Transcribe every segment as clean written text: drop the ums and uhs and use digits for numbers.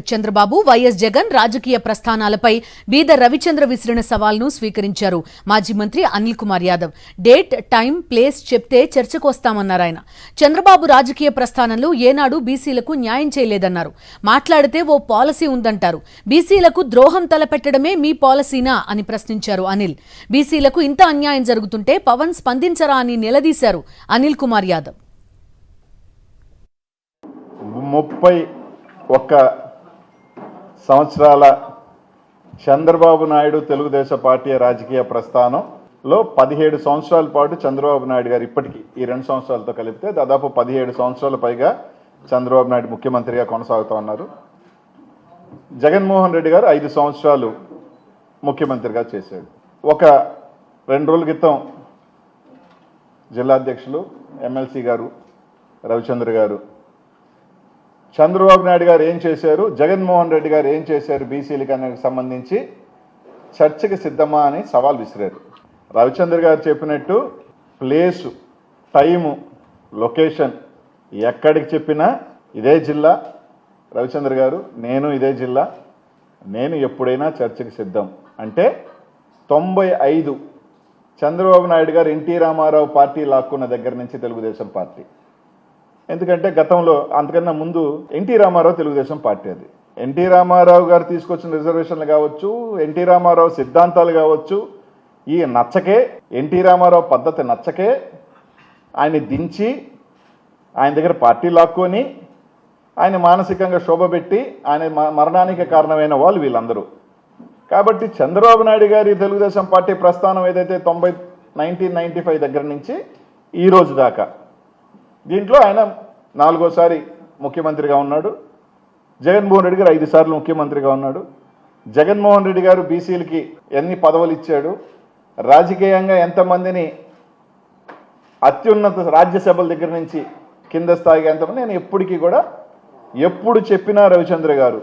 Chandrababu YS Jagan రాజకీయ ప్రస్థానాలపై బీద రవిచంద్ర విసిరిన సవాల్ను స్వీకరించారు మాజీ మంత్రి Anil Kumar Yadav. Date, time, place చెప్తే చర్చకు వస్తామన్నారాయన. చంద్రబాబు రాజకీయ ప్రస్థానంలో ఏనాడు బీసీలకు న్యాయం చేయలేదన్నారు. మాట్లాడితే ఓ పాలసీ ఉందంటారు. బీసీలకు ద్రోహం తలపెట్టడమే మీ పాలసీనా అని ప్రశ్నించారు అనిల్. బీసీలకు ఇంత అన్యాయం జరుగుతుంటే పవన్ స్పందించరా అని నిలదీశారు అనిల్ కుమార్ యాదవ్. 31 సంవత్సరాల చంద్రబాబు నాయుడు తెలుగుదేశం పార్టీ రాజకీయ ప్రస్థానంలో 17 సంవత్సరాల పాటు చంద్రబాబు నాయుడు గారు ఇప్పటికీ ఈ 2 సంవత్సరాలతో కలిపితే దాదాపు 17 సంవత్సరాల పైగా చంద్రబాబు నాయుడు ముఖ్యమంత్రిగా కొనసాగుతూ ఉన్నారు. జగన్మోహన్ రెడ్డి గారు 5 సంవత్సరాలు ముఖ్యమంత్రిగా చేశాడు. 2 రోజుల క్రితం జిల్లా అధ్యక్షులు ఎమ్మెల్సీ గారు రవిచంద్ర గారు చంద్రబాబు నాయుడు గారు ఏం చేశారు, జగన్మోహన్ రెడ్డి గారు ఏం చేశారు బీసీలకు సంబంధించి చర్చకి సిద్ధమా అని సవాల్ విసిరారు. రవిచంద్ర గారు చెప్పినట్టు ప్లేసు, టైము, లొకేషన్ ఎక్కడికి చెప్పినా ఇదే జిల్లా. రవిచంద్ర గారు నేను ఇదే జిల్లా, నేను ఎప్పుడైనా చర్చకి సిద్ధం అంటే 95 చంద్రబాబు నాయుడు గారు ఎన్టీ రామారావు పార్టీ లాక్కున్న దగ్గర నుంచి తెలుగుదేశం పార్టీ. ఎందుకంటే గతంలో అంతకన్నా ముందు ఎన్టీ రామారావు తెలుగుదేశం పార్టీ. అది ఎన్టీ రామారావు గారు తీసుకొచ్చిన రిజర్వేషన్లు కావచ్చు, ఎన్టీ రామారావు సిద్ధాంతాలు కావచ్చు, ఈ నచ్చకే ఎన్టీ రామారావు పద్ధతి నచ్చకే ఆయన్ని దించి ఆయన దగ్గర పార్టీ లాక్కొని ఆయన మానసికంగా శోభపెట్టి ఆయన మరణానికి కారణమైన వాళ్ళు వీళ్ళందరూ. కాబట్టి చంద్రబాబు నాయుడు గారి తెలుగుదేశం పార్టీ ప్రస్థానం ఏదైతే 1995 దగ్గర నుంచి ఈ రోజు దాకా దీంట్లో ఆయన 4వసారి ముఖ్యమంత్రిగా ఉన్నాడు. జగన్మోహన్ రెడ్డి గారు 5 సార్లు ముఖ్యమంత్రిగా ఉన్నాడు. జగన్మోహన్ రెడ్డి గారు బీసీలకి ఎన్ని పదవులు ఇచ్చాడు, రాజకీయంగా ఎంతమందిని అత్యున్నత రాజ్యసభల దగ్గర నుంచి కింద స్థాయిగా ఎంతమంది, నేను ఎప్పటికీ కూడా ఎప్పుడు చెప్పినా రవిచంద్ర గారు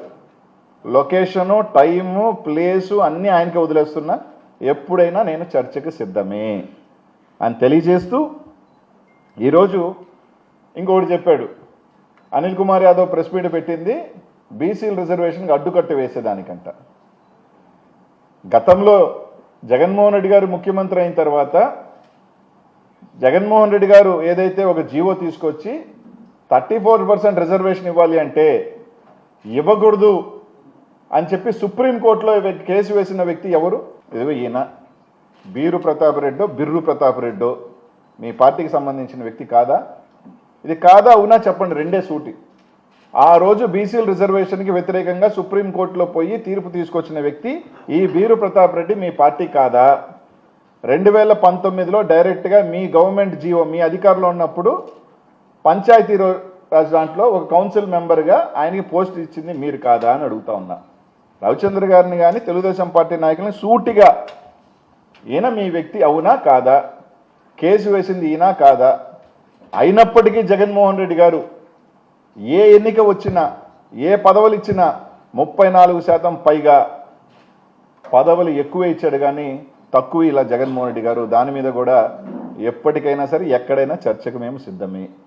లొకేషను, టైము, ప్లేసు అన్నీ ఆయనకే వదిలేస్తున్నా, ఎప్పుడైనా నేను చర్చకు సిద్ధమే అని తెలియజేస్తూ ఈరోజు ఇంకొకటి చెప్పాడు. అనిల్ కుమార్ యాదవ్ ప్రెస్ మీట్ పెట్టింది బీసీల రిజర్వేషన్కి అడ్డుకట్టు వేసేదానికంట. గతంలో జగన్మోహన్ రెడ్డి గారు ముఖ్యమంత్రి అయిన తర్వాత జగన్మోహన్ రెడ్డి గారు ఏదైతే ఒక జీవో తీసుకొచ్చి 34% రిజర్వేషన్ ఇవ్వాలి అంటే ఇవ్వకూడదు అని చెప్పి సుప్రీంకోర్టులో కేసు వేసిన వ్యక్తి ఎవరు? ఇదిగో ఈయన బీరు ప్రతాప్ రెడ్డో బిర్రు ప్రతాప్ రెడ్డో మీ పార్టీకి సంబంధించిన వ్యక్తి కాదా? ఇది కాదా అవునా చెప్పండి, రెండే సూటి. ఆ రోజు బీసీల రిజర్వేషన్కి వ్యతిరేకంగా సుప్రీంకోర్టులో పోయి తీర్పు తీసుకొచ్చిన వ్యక్తి ఈ బీరు ప్రతాప్ రెడ్డి మీ పార్టీ కాదా? 2019లో డైరెక్ట్గా మీ గవర్నమెంట్ జీవో మీ అధికారంలో ఉన్నప్పుడు పంచాయతీ రాజ్ దాంట్లో ఒక కౌన్సిల్ మెంబర్గా ఆయనకి పోస్ట్ ఇచ్చింది మీరు కాదా అని అడుగుతా ఉన్నా. రవిచంద్ర గారిని కానీ తెలుగుదేశం పార్టీ నాయకుల్ని సూటిగా ఈయన మీ వ్యక్తి అవునా కాదా, కేసు వేసింది ఈయన కాదా? అయినప్పటికీ జగన్మోహన్ రెడ్డి గారు ఏ ఎన్నిక వచ్చినా ఏ పదవులు ఇచ్చినా 34% పైగా పదవులు ఎక్కువ ఇచ్చాడు కానీ తక్కువ ఇలా జగన్మోహన్ రెడ్డి గారు. దాని మీద కూడా ఎప్పటికైనా సరే ఎక్కడైనా చర్చకు మేము సిద్ధమే.